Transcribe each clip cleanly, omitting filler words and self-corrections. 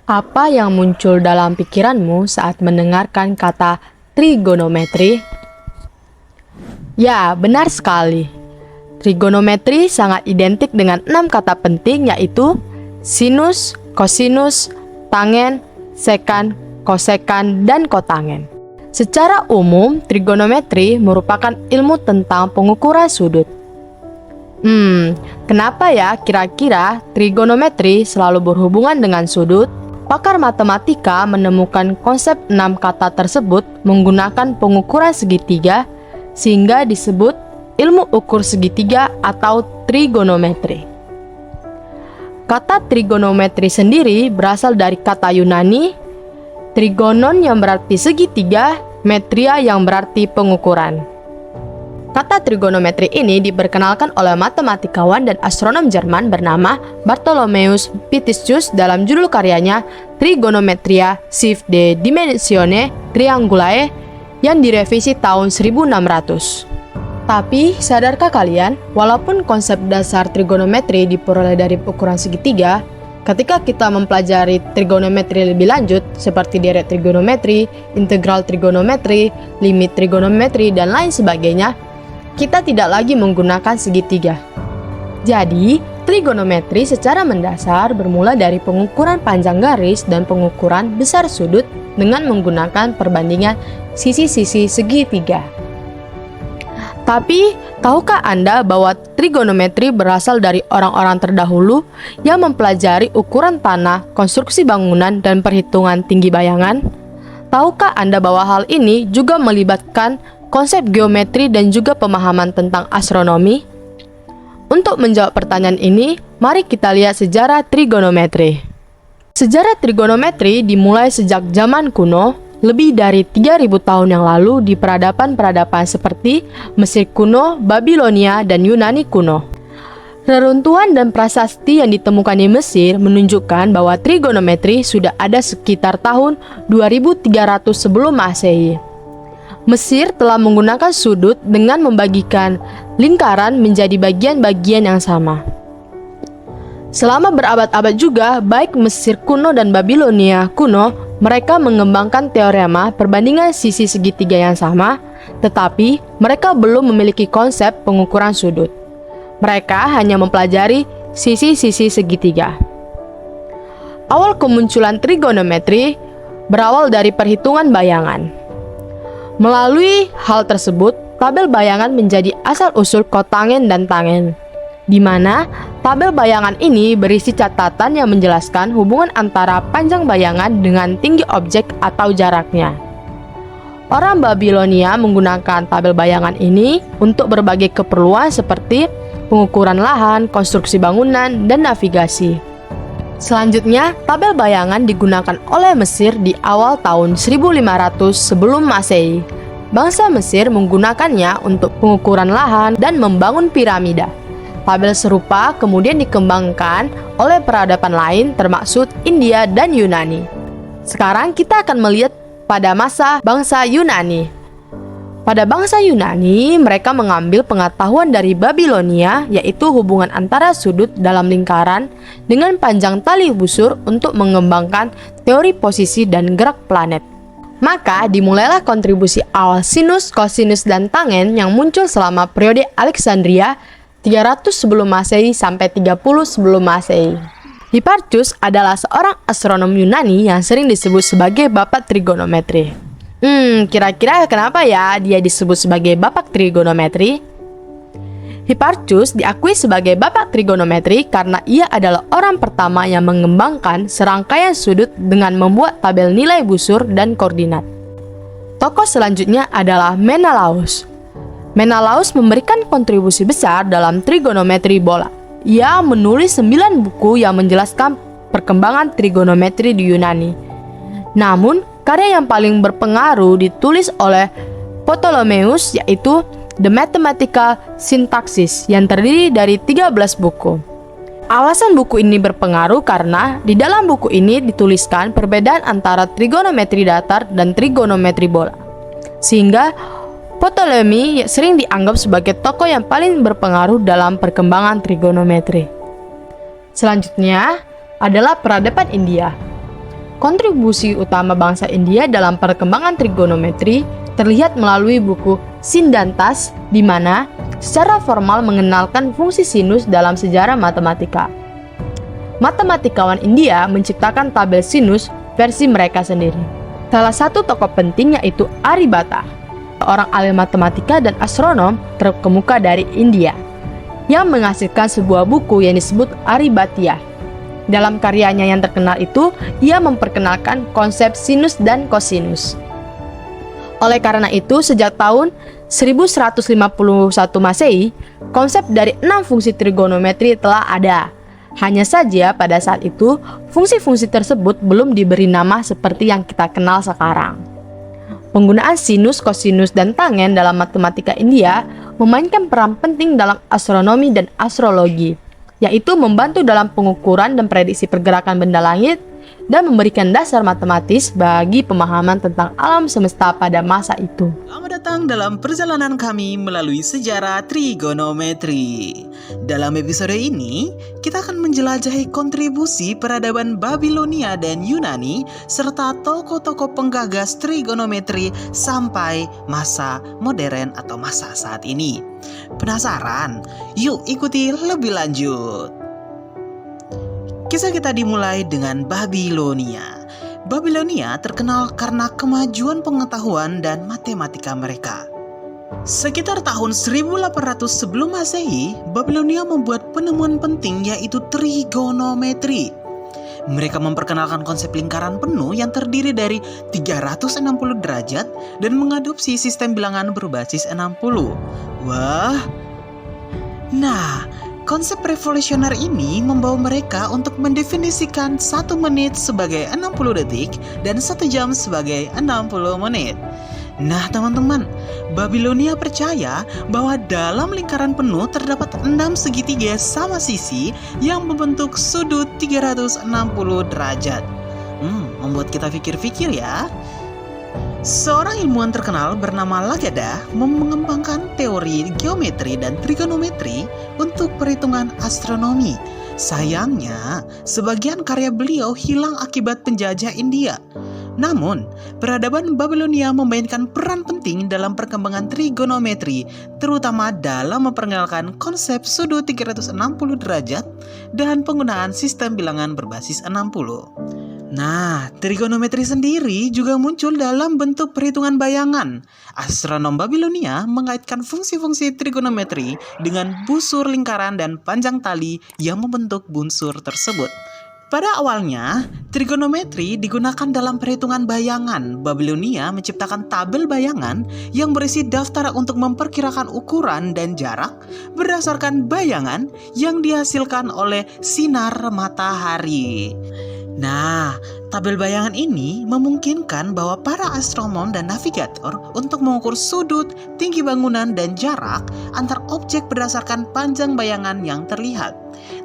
Apa yang muncul dalam pikiranmu saat mendengarkan kata trigonometri? Ya, benar sekali. Trigonometri sangat identik dengan 6 kata penting, yaitu sinus, kosinus, tangen, sekan, kosekan, dan kotangen. Secara umum, trigonometri merupakan ilmu tentang pengukuran sudut. Kenapa ya kira-kira trigonometri selalu berhubungan dengan sudut? Pakar matematika menemukan konsep 6 kata tersebut menggunakan pengukuran segitiga, sehingga disebut ilmu ukur segitiga atau trigonometri. Kata trigonometri sendiri berasal dari kata Yunani, trigonon yang berarti segitiga, metria yang berarti pengukuran. Kata trigonometri ini diperkenalkan oleh matematikawan dan astronom Jerman bernama Bartholomeus Pictius dalam judul karyanya Trigonometria sive de dimensione triangulae yang direvisi tahun 1600. Tapi, sadarkah kalian, walaupun konsep dasar trigonometri diperoleh dari ukuran segitiga, ketika kita mempelajari trigonometri lebih lanjut, seperti deret trigonometri, integral trigonometri, limit trigonometri, dan lain sebagainya, kita tidak lagi menggunakan segitiga. Jadi, trigonometri secara mendasar bermula dari pengukuran panjang garis dan pengukuran besar sudut dengan menggunakan perbandingan sisi-sisi segitiga. Tapi, tahukah Anda bahwa trigonometri berasal dari orang-orang terdahulu yang mempelajari ukuran tanah, konstruksi bangunan, dan perhitungan tinggi bayangan? Tahukah Anda bahwa hal ini juga melibatkan konsep geometri dan juga pemahaman tentang astronomi? Untuk menjawab pertanyaan ini, mari kita lihat sejarah trigonometri. Sejarah trigonometri dimulai sejak zaman kuno, lebih dari 3000 tahun yang lalu di peradaban-peradaban seperti Mesir kuno, Babilonia, dan Yunani kuno. Reruntuhan dan prasasti yang ditemukan di Mesir menunjukkan bahwa trigonometri sudah ada sekitar tahun 2300 sebelum Masehi. Mesir telah menggunakan sudut dengan membagikan lingkaran menjadi bagian-bagian yang sama. Selama berabad-abad juga, baik Mesir kuno dan Babilonia kuno, mereka mengembangkan teorema perbandingan sisi segitiga yang sama, tetapi mereka belum memiliki konsep pengukuran sudut. Mereka hanya mempelajari sisi-sisi segitiga. Awal kemunculan trigonometri berawal dari perhitungan bayangan. Melalui hal tersebut, tabel bayangan menjadi asal-usul kotangen dan tangen, di mana tabel bayangan ini berisi catatan yang menjelaskan hubungan antara panjang bayangan dengan tinggi objek atau jaraknya. Orang Babilonia menggunakan tabel bayangan ini untuk berbagai keperluan seperti pengukuran lahan, konstruksi bangunan, dan navigasi. Selanjutnya, tabel bayangan digunakan oleh Mesir di awal tahun 1500 sebelum Masehi. Bangsa Mesir menggunakannya untuk pengukuran lahan dan membangun piramida. Tabel serupa kemudian dikembangkan oleh peradaban lain termasuk India dan Yunani. Sekarang kita akan melihat pada masa bangsa Yunani. Pada bangsa Yunani, mereka mengambil pengetahuan dari Babilonia, yaitu hubungan antara sudut dalam lingkaran dengan panjang tali busur untuk mengembangkan teori posisi dan gerak planet. Maka dimulailah kontribusi awal sinus, kosinus, dan tangen yang muncul selama periode Alexandria 300 sebelum Masehi sampai 30 sebelum Masehi. Hipparchus adalah seorang astronom Yunani yang sering disebut sebagai bapak trigonometri. Kira-kira kenapa ya dia disebut sebagai bapak trigonometri? Hipparchus diakui sebagai bapak trigonometri karena ia adalah orang pertama yang mengembangkan serangkaian sudut dengan membuat tabel nilai busur dan koordinat. Tokoh selanjutnya adalah Menelaus. Menelaus memberikan kontribusi besar dalam trigonometri bola. Ia menulis 9 buku yang menjelaskan perkembangan trigonometri di Yunani. Namun, karya yang paling berpengaruh ditulis oleh Ptolemeus, yaitu The Mathematical Syntaxis, yang terdiri dari 13 buku. Alasan buku ini berpengaruh karena di dalam buku ini dituliskan perbedaan antara trigonometri datar dan trigonometri bola. Sehingga Ptolemy sering dianggap sebagai tokoh yang paling berpengaruh dalam perkembangan trigonometri. Selanjutnya adalah peradaban India. Kontribusi utama bangsa India dalam perkembangan trigonometri terlihat melalui buku Siddhantas, di mana secara formal mengenalkan fungsi sinus dalam sejarah matematika. Matematikawan India menciptakan tabel sinus versi mereka sendiri. Salah satu tokoh penting yaitu Aryabhata, seorang ahli matematika dan astronom terkemuka dari India, yang menghasilkan sebuah buku yang disebut Aryabhatiyah. Dalam karyanya yang terkenal itu, ia memperkenalkan konsep sinus dan kosinus. Oleh karena itu, sejak tahun 1151 Masehi, konsep dari 6 fungsi trigonometri telah ada. Hanya saja pada saat itu, fungsi-fungsi tersebut belum diberi nama seperti yang kita kenal sekarang. Penggunaan sinus, kosinus, dan tangen dalam matematika India memainkan peran penting dalam astronomi dan astrologi, yaitu membantu dalam pengukuran dan prediksi pergerakan benda langit dan memberikan dasar matematis bagi pemahaman tentang alam semesta pada masa itu. Selamat datang dalam perjalanan kami melalui sejarah trigonometri. Dalam episode ini, kita akan menjelajahi kontribusi peradaban Babilonia dan Yunani serta tokoh-tokoh penggagas trigonometri sampai masa modern atau masa saat ini. Penasaran? Yuk ikuti lebih lanjut. Kisah kita dimulai dengan Babilonia. Babilonia terkenal karena kemajuan pengetahuan dan matematika mereka. Sekitar tahun 1800 sebelum Masehi, Babilonia membuat penemuan penting yaitu trigonometri. Mereka memperkenalkan konsep lingkaran penuh yang terdiri dari 360 derajat dan mengadopsi sistem bilangan berbasis 60. Wah. Nah, konsep revolusioner ini membawa mereka untuk mendefinisikan 1 menit sebagai 60 detik dan 1 jam sebagai 60 menit. Nah teman-teman, Babilonia percaya bahwa dalam lingkaran penuh terdapat 6 segitiga sama sisi yang membentuk sudut 360 derajat. Membuat kita pikir-pikir ya. Seorang ilmuwan terkenal bernama Lagada mengembangkan teori geometri dan trigonometri untuk perhitungan astronomi. Sayangnya, sebagian karya beliau hilang akibat penjajah India. Namun, peradaban Babilonia memainkan peran penting dalam perkembangan trigonometri, terutama dalam memperkenalkan konsep sudut 360 derajat dan penggunaan sistem bilangan berbasis 60. Nah, trigonometri sendiri juga muncul dalam bentuk perhitungan bayangan. Astronom Babilonia mengaitkan fungsi-fungsi trigonometri dengan busur lingkaran dan panjang tali yang membentuk bunsur tersebut. Pada awalnya, trigonometri digunakan dalam perhitungan bayangan. Babilonia menciptakan tabel bayangan yang berisi daftar untuk memperkirakan ukuran dan jarak berdasarkan bayangan yang dihasilkan oleh sinar matahari. Nah, tabel bayangan ini memungkinkan bahwa para astronom dan navigator untuk mengukur sudut, tinggi bangunan, dan jarak antar objek berdasarkan panjang bayangan yang terlihat.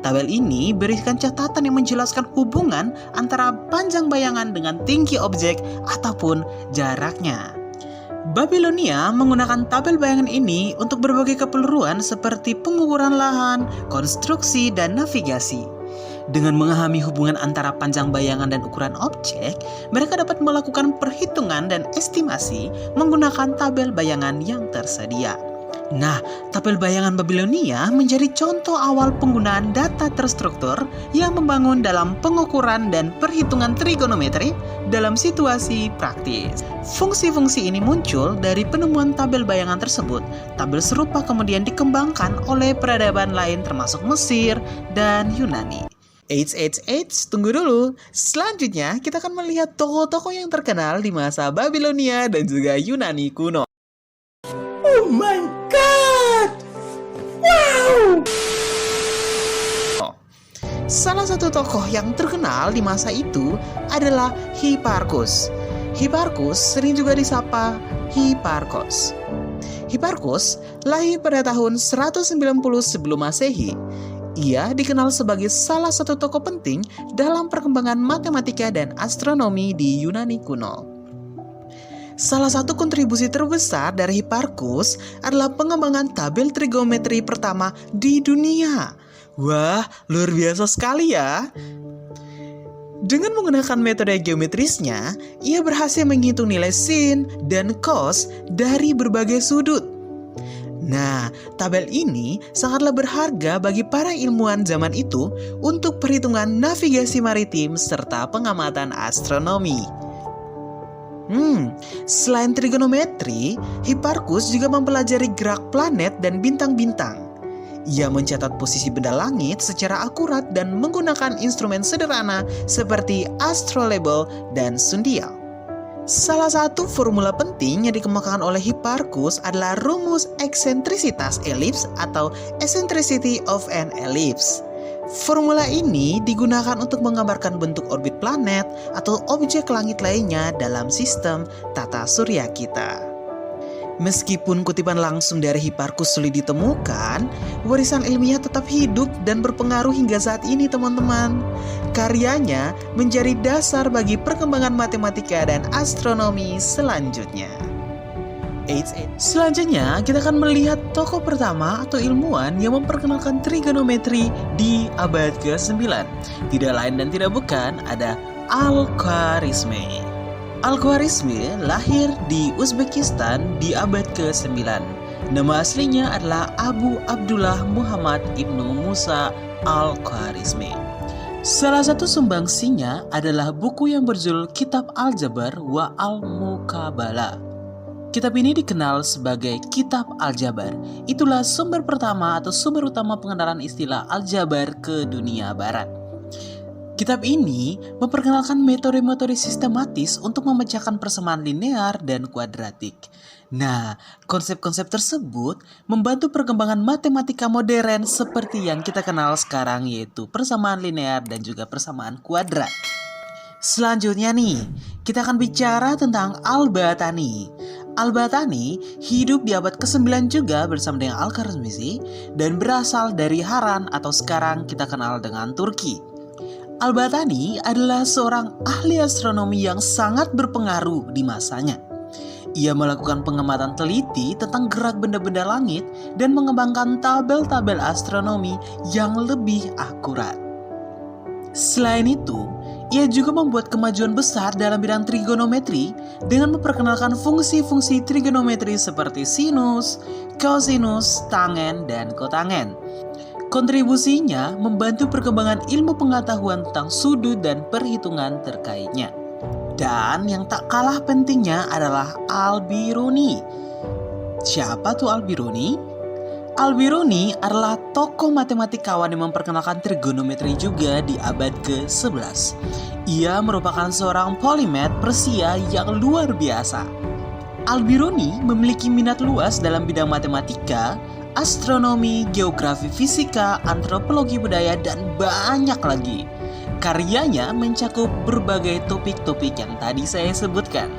Tabel ini berisikan catatan yang menjelaskan hubungan antara panjang bayangan dengan tinggi objek ataupun jaraknya. Babilonia menggunakan tabel bayangan ini untuk berbagai keperluan seperti pengukuran lahan, konstruksi, dan navigasi. Dengan memahami hubungan antara panjang bayangan dan ukuran objek, mereka dapat melakukan perhitungan dan estimasi menggunakan tabel bayangan yang tersedia. Nah, tabel bayangan Babilonia menjadi contoh awal penggunaan data terstruktur yang membangun dalam pengukuran dan perhitungan trigonometri dalam situasi praktis. Fungsi-fungsi ini muncul dari penemuan tabel bayangan tersebut. Tabel serupa kemudian dikembangkan oleh peradaban lain termasuk Mesir dan Yunani. Eits, tunggu dulu. Selanjutnya, kita akan melihat tokoh-tokoh yang terkenal di masa Babilonia dan juga Yunani kuno. Oh my god! Wow! Salah satu tokoh yang terkenal di masa itu adalah Hipparchus. Hipparchus sering juga disapa Hipparchos. Hipparchus lahir pada tahun 190 sebelum Masehi. Ia dikenal sebagai salah satu tokoh penting dalam perkembangan matematika dan astronomi di Yunani kuno. Salah satu kontribusi terbesar dari Hipparchus adalah pengembangan tabel trigonometri pertama di dunia. Wah, luar biasa sekali ya! Dengan menggunakan metode geometrisnya, ia berhasil menghitung nilai sin dan cos dari berbagai sudut. Nah, tabel ini sangatlah berharga bagi para ilmuwan zaman itu untuk perhitungan navigasi maritim serta pengamatan astronomi. Selain trigonometri, Hipparchus juga mempelajari gerak planet dan bintang-bintang. Ia mencatat posisi benda langit secara akurat dan menggunakan instrumen sederhana seperti astrolabe dan sundial. Salah satu formula penting yang dikembangkan oleh Hipparchus adalah rumus eksentrisitas elips atau eccentricity of an ellipse. Formula ini digunakan untuk menggambarkan bentuk orbit planet atau objek langit lainnya dalam sistem tata surya kita. Meskipun kutipan langsung dari Hipparchus sulit ditemukan, warisan ilmiah tetap hidup dan berpengaruh hingga saat ini, teman-teman. Karyanya menjadi dasar bagi perkembangan matematika dan astronomi selanjutnya. Selanjutnya, kita akan melihat tokoh pertama atau ilmuwan yang memperkenalkan trigonometri di abad ke-9. Tidak lain dan tidak bukan, ada Al-Khwarizmi. Al-Khwarizmi lahir di Uzbekistan di abad ke-9. Nama aslinya adalah Abu Abdullah Muhammad Ibnu Musa Al-Khwarizmi. Salah satu sumbangsinya adalah buku yang berjudul Kitab Al-Jabar wa Al-Muqabalah. Kitab ini dikenal sebagai Kitab Al-Jabar. Itulah sumber pertama atau sumber utama pengenalan istilah Al-Jabar ke dunia barat. Kitab ini memperkenalkan metode-metode sistematis untuk memecahkan persamaan linear dan kuadratik. Nah, konsep-konsep tersebut membantu perkembangan matematika modern seperti yang kita kenal sekarang, yaitu persamaan linear dan juga persamaan kuadrat. Selanjutnya nih, kita akan bicara tentang Al-Battani. Al-Battani hidup di abad ke-9 juga bersama dengan Al-Khwarizmi dan berasal dari Haran atau sekarang kita kenal dengan Turki. Al-Battani adalah seorang ahli astronomi yang sangat berpengaruh di masanya. Ia melakukan pengamatan teliti tentang gerak benda-benda langit dan mengembangkan tabel-tabel astronomi yang lebih akurat. Selain itu, ia juga membuat kemajuan besar dalam bidang trigonometri dengan memperkenalkan fungsi-fungsi trigonometri seperti sinus, cosinus, tangen, dan kotangen. Kontribusinya membantu perkembangan ilmu pengetahuan tentang sudut dan perhitungan terkaitnya. Dan yang tak kalah pentingnya adalah Al-Biruni. Siapa tuh Al-Biruni? Al-Biruni adalah tokoh matematikawan yang memperkenalkan trigonometri juga di abad ke-11. Ia merupakan seorang polimath Persia yang luar biasa. Al-Biruni memiliki minat luas dalam bidang matematika, astronomi, geografi, fisika, antropologi budaya, dan banyak lagi. Karyanya mencakup berbagai topik-topik yang tadi saya sebutkan.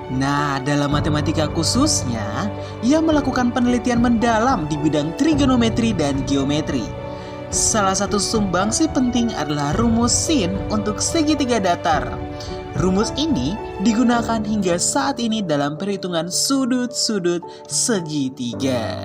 Nah, dalam matematika khususnya, ia melakukan penelitian mendalam di bidang trigonometri dan geometri. Salah satu sumbangsi penting adalah rumus sin untuk segitiga datar. Rumus ini digunakan hingga saat ini dalam perhitungan sudut-sudut segitiga.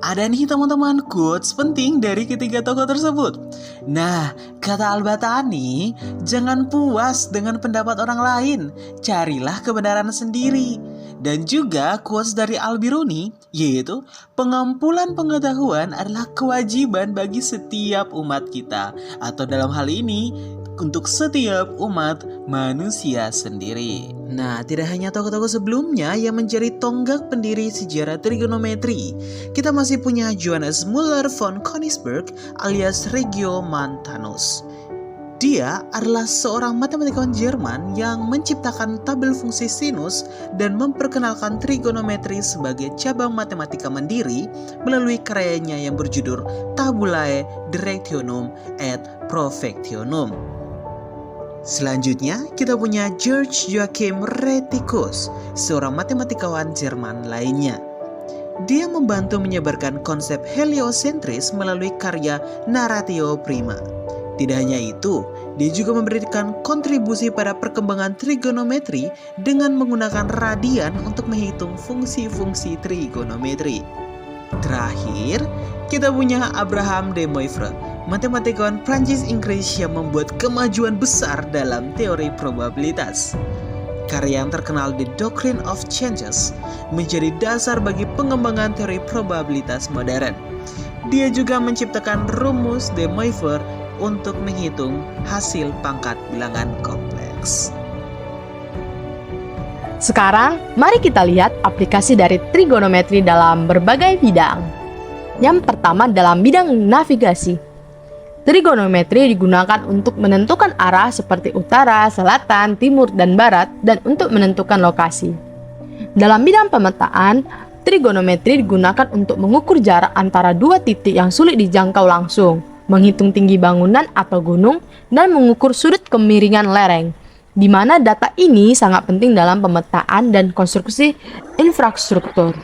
Ada nih teman-teman quotes penting dari ketiga tokoh tersebut. Nah, kata Al-Battani, jangan puas dengan pendapat orang lain, carilah kebenaran sendiri. Dan juga quotes dari Al-Biruni, yaitu pengumpulan pengetahuan adalah kewajiban bagi setiap umat kita, atau dalam hal ini untuk setiap umat manusia sendiri. Nah, tidak hanya tokoh-tokoh sebelumnya yang menjadi tonggak pendiri sejarah trigonometri, kita masih punya Johannes Müller von Königsberg alias Regiomontanus. Dia adalah seorang matematikawan Jerman yang menciptakan tabel fungsi sinus dan memperkenalkan trigonometri sebagai cabang matematika mandiri melalui karyanya yang berjudul Tabulae Directionum et Profectionum. Selanjutnya, kita punya George Joachim Rheticus, seorang matematikawan Jerman lainnya. Dia membantu menyebarkan konsep heliosentris melalui karya Narratio Prima. Tidak hanya itu, dia juga memberikan kontribusi pada perkembangan trigonometri dengan menggunakan radian untuk menghitung fungsi-fungsi trigonometri. Terakhir, kita punya Abraham de Moivre, matematikawan Prancis-Inggris yang membuat kemajuan besar dalam teori probabilitas. Karya yang terkenal The Doctrine of Changes menjadi dasar bagi pengembangan teori probabilitas modern. Dia juga menciptakan rumus de Moivre untuk menghitung hasil pangkat bilangan kompleks. Sekarang, mari kita lihat aplikasi dari trigonometri dalam berbagai bidang. Yang pertama dalam bidang navigasi. Trigonometri digunakan untuk menentukan arah seperti utara, selatan, timur, dan barat, dan untuk menentukan lokasi. Dalam bidang pemetaan, trigonometri digunakan untuk mengukur jarak antara dua titik yang sulit dijangkau langsung, menghitung tinggi bangunan atau gunung, dan mengukur sudut kemiringan lereng, di mana data ini sangat penting dalam pemetaan dan konstruksi infrastruktur.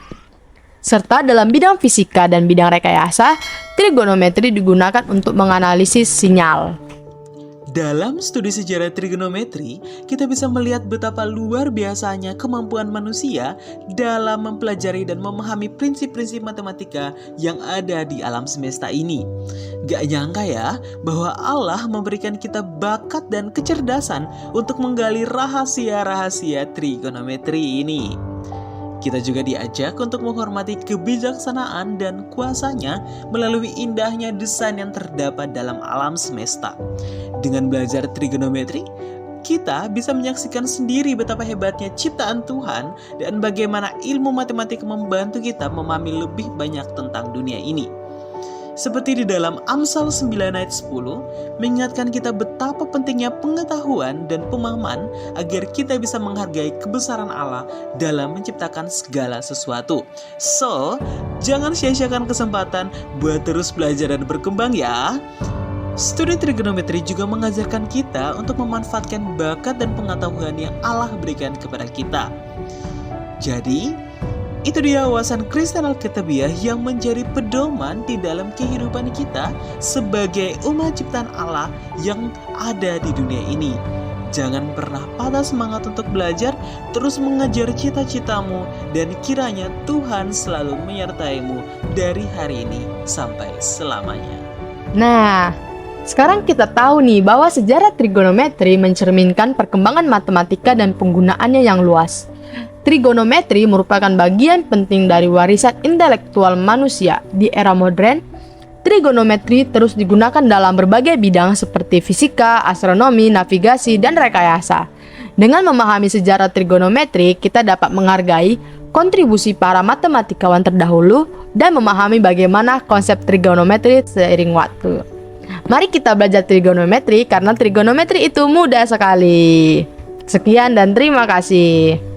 Serta dalam bidang fisika dan bidang rekayasa, trigonometri digunakan untuk menganalisis sinyal. Dalam studi sejarah trigonometri, kita bisa melihat betapa luar biasanya kemampuan manusia dalam mempelajari dan memahami prinsip-prinsip matematika yang ada di alam semesta ini. Gak nyangka ya, bahwa Allah memberikan kita bakat dan kecerdasan untuk menggali rahasia-rahasia trigonometri ini. Kita juga diajak untuk menghormati kebijaksanaan dan kuasanya melalui indahnya desain yang terdapat dalam alam semesta. Dengan belajar trigonometri, kita bisa menyaksikan sendiri betapa hebatnya ciptaan Tuhan dan bagaimana ilmu matematika membantu kita memahami lebih banyak tentang dunia ini. Seperti di dalam Amsal 9 ayat 10, mengingatkan kita betapa pentingnya pengetahuan dan pemahaman agar kita bisa menghargai kebesaran Allah dalam menciptakan segala sesuatu. So, jangan sia-siakan kesempatan buat terus belajar dan berkembang ya. Studi trigonometri juga mengajarkan kita untuk memanfaatkan bakat dan pengetahuan yang Allah berikan kepada kita. Jadi, itu dia wawasan Kristen Alkitabiah yang menjadi pedoman di dalam kehidupan kita sebagai umat ciptaan Allah yang ada di dunia ini. Jangan pernah patah semangat untuk belajar, terus mengejar cita-citamu, dan kiranya Tuhan selalu menyertaimu dari hari ini sampai selamanya. Nah, sekarang kita tahu nih bahwa sejarah trigonometri mencerminkan perkembangan matematika dan penggunaannya yang luas. Trigonometri merupakan bagian penting dari warisan intelektual manusia. Di era modern, trigonometri terus digunakan dalam berbagai bidang seperti fisika, astronomi, navigasi, dan rekayasa. Dengan memahami sejarah trigonometri, kita dapat menghargai kontribusi para matematikawan terdahulu dan memahami bagaimana konsep trigonometri seiring waktu. Mari kita belajar trigonometri karena trigonometri itu mudah sekali. Sekian dan terima kasih.